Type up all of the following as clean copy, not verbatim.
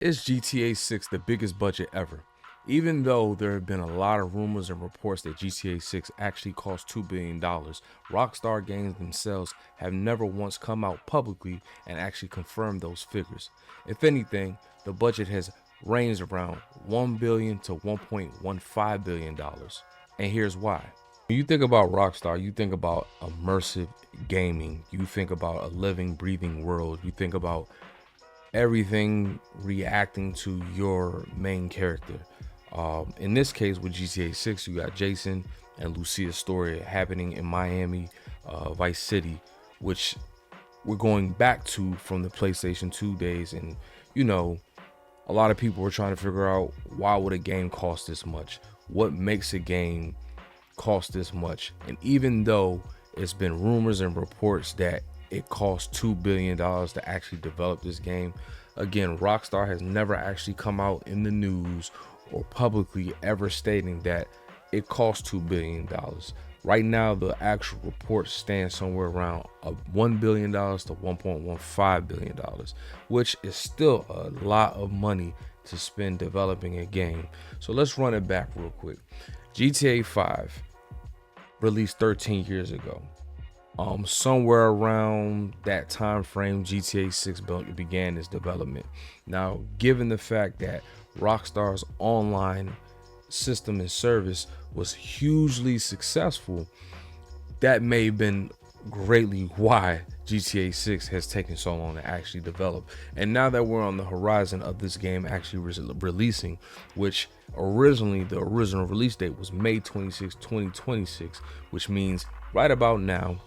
Is GTA 6 the biggest budget ever? Even though there have been a lot of rumors and reports that GTA 6 actually cost $2 billion, Rockstar Games themselves have never once come out publicly and actually confirmed those figures. If anything, the budget has ranged around $1 billion to $1.15 billion. And here's why. When you think about Rockstar, you think about immersive gaming, you think about a living, breathing world, you think about everything reacting to your main character. In this case, with GTA 6, you got Jason and Lucia's story happening in Miami, Vice City, which we're going back to from the PlayStation 2 days. And, you know, a lot of people were trying to figure out, why would a game cost this much? What makes a game cost this much? And even though it's been rumors and reports that it cost $2 billion to actually develop this game, again, Rockstar has never actually come out in the news or publicly ever stating that it cost $2 billion. Right now, the actual report stands somewhere around $1 billion to $1.15 billion, which is still a lot of money to spend developing a game. So let's run it back real quick. GTA 5 released 13 years ago. Somewhere around that time frame, GTA 6 began its development. Now, given the fact that Rockstar's online system and service was hugely successful, that may have been greatly why GTA 6 has taken so long to actually develop. And now that we're on the horizon of this game actually releasing, which originally the original release date was May 26, 2026, which means right about now,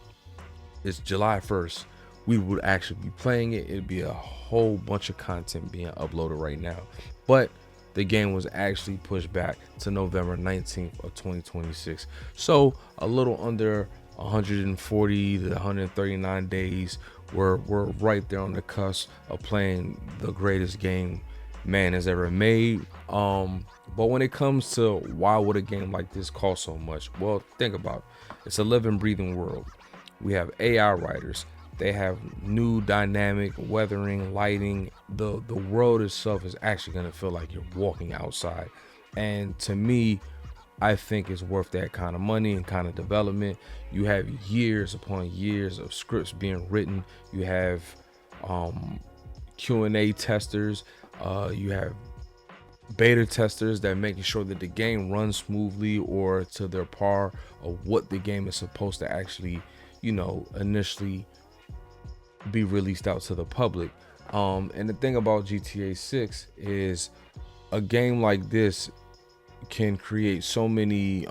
it's July 1st, we would actually be playing it. It'd be a whole bunch of content being uploaded right now. But the game was actually pushed back to November 19th of 2026. So a little under 140 to 139 days. We're right there on the cusp of playing the greatest game man has ever made. But when it comes to why would a game like this cost so much? Well, think about it. It's a living, breathing world. We have AI writers. They have new dynamic weathering, lighting. The world itself is actually going to feel like you're walking outside. And to me, I think it's worth that kind of money and kind of development. You have years upon years of scripts being written. You have Q&A testers. You have beta testers that making sure that the game runs smoothly or to their par of what the game is supposed to actually, initially be released out to the public. And the thing about GTA 6 is a game like this can create so many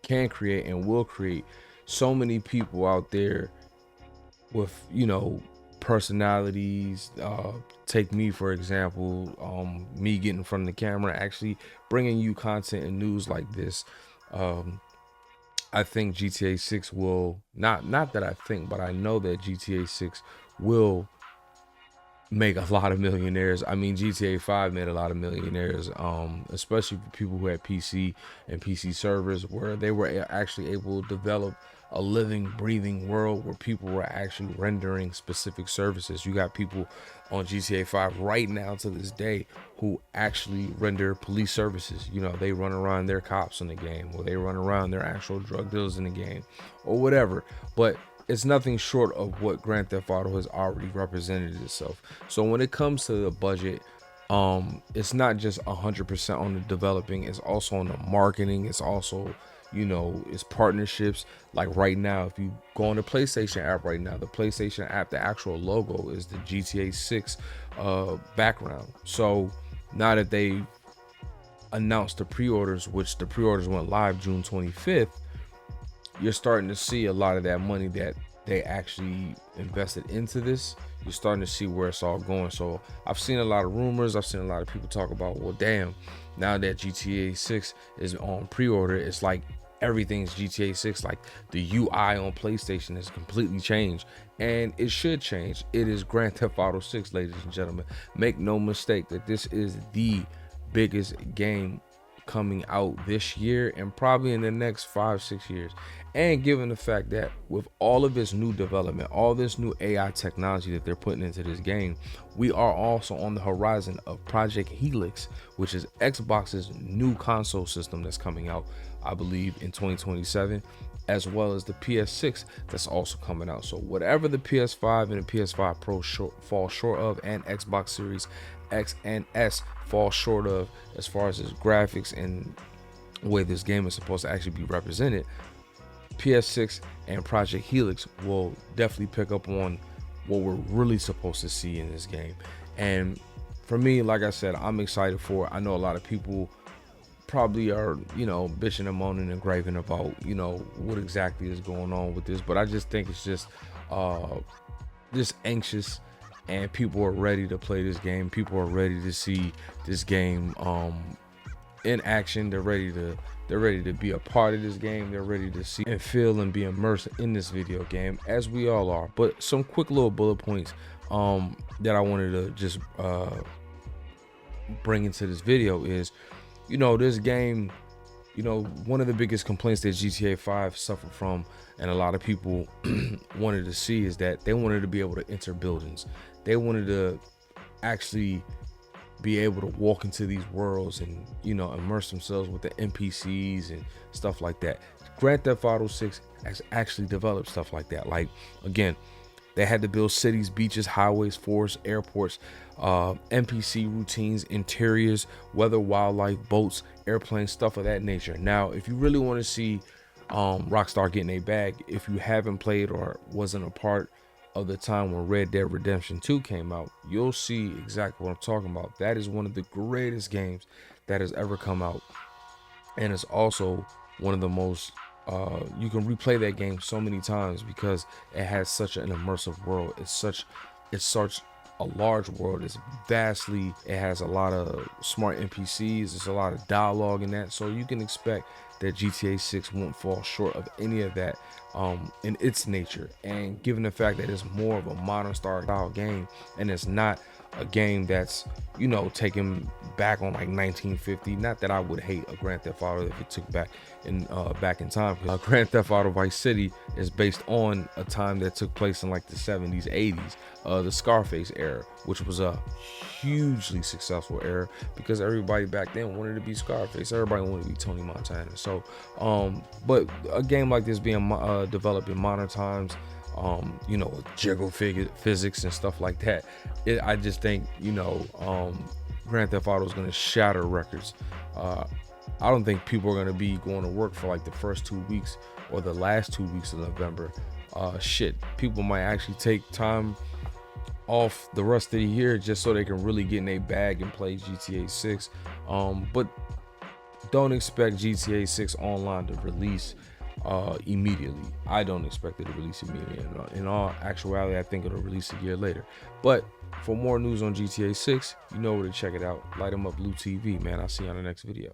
can create and will create so many people out there with personalities. Take me for example, me getting in front of the camera, actually bringing you content and news like this. I think GTA 6 will not that I think, but I know that GTA 6 will make a lot of millionaires. I mean, GTA 5 made a lot of millionaires, especially for people who had PC and PC servers where they were actually able to develop a living, breathing world where people were actually rendering specific services. You got people on GTA 5 right now to this day who actually render police services. They run around their cops in the game, or they run around their actual drug dealers in the game, or whatever. But it's nothing short of what Grand Theft Auto has already represented itself. So when it comes to the budget, it's not just 100% on the developing, it's also on the marketing. It's also, it's partnerships. Like right now, if you go on the PlayStation app right now, the PlayStation app, the actual logo is the GTA 6 background. So now that they announced the pre-orders, which the pre-orders went live June 25th, you're starting to see a lot of that money that they actually invested into this. You're starting to see where it's all going. So I've seen a lot of rumors. I've seen a lot of people talk about, well, damn, now that GTA 6 is on pre-order, it's like everything's GTA 6. Like the UI on PlayStation has completely changed, and it should change. It is Grand Theft Auto 6, ladies and gentlemen. Make no mistake that this is the biggest game coming out this year and probably in the next 5-6 years. And given the fact that with all of this new development, all this new AI technology that they're putting into this game, we are also on the horizon of Project Helix, which is Xbox's new console system that's coming out, I believe, in 2027, as well as the PS6 that's also coming out. So whatever the PS5 and the PS5 Pro fall short of, and Xbox Series X and S fall short of as far as its graphics and the way this game is supposed to actually be represented, PS6 and Project Helix will definitely pick up on what we're really supposed to see in this game. And for me, like I said, I'm excited for it. I know a lot of people probably are, bitching and moaning and graving about, what exactly is going on with this, but I just think it's just anxious, and people are ready to play this game. People are ready to see this game in action. They're ready to be a part of this game. They're ready to see and feel and be immersed in this video game, as we all are. But some quick little bullet points that I wanted to just bring into this video is, this game, one of the biggest complaints that GTA 5 suffered from, and a lot of people wanted to see, is that they wanted to be able to enter buildings. They wanted to actually be able to walk into these worlds and, immerse themselves with the NPCs and stuff like that. Grand Theft Auto 6 has actually developed stuff like that. Like, again, they had to build cities, beaches, highways, forests, airports, NPC routines, interiors, weather, wildlife, boats, airplanes, stuff of that nature. Now, if you really want to see Rockstar getting a bag, if you haven't played or wasn't a part of the time when Red Dead Redemption 2 came out, you'll see exactly what I'm talking about. That is one of the greatest games that has ever come out, and it's also one of the most you can replay that game so many times because it has such an immersive world. It's such a large world. It has a lot of smart NPCs. There's a lot of dialogue in that, so you can expect that GTA 6 won't fall short of any of that in its nature. And given the fact that it's more of a modern style game, and it's not a game that's taken back on like 1950. Not that I would hate a Grand Theft Auto if it took back in time. Grand Theft Auto Vice City is based on a time that took place in like the 70s, 80s, the Scarface era, which was a hugely successful era because everybody back then wanted to be Scarface. Everybody wanted to be Tony Montana. So, but a game like this being developed in modern times, jiggle physics and stuff like that, I just think Grand Theft Auto is going to shatter records. I don't think people are going to be going to work for like the first 2 weeks or the last 2 weeks of November. People might actually take time off the rest of the year just so they can really get in a bag and play GTA 6. But don't expect GTA 6 online to release immediately. I don't expect it to release immediately. In all actuality, I think it'll release a year later. But for more news on GTA 6, you know where to check it out. Light 'em up, Blue TV, man. I'll see you on the next video.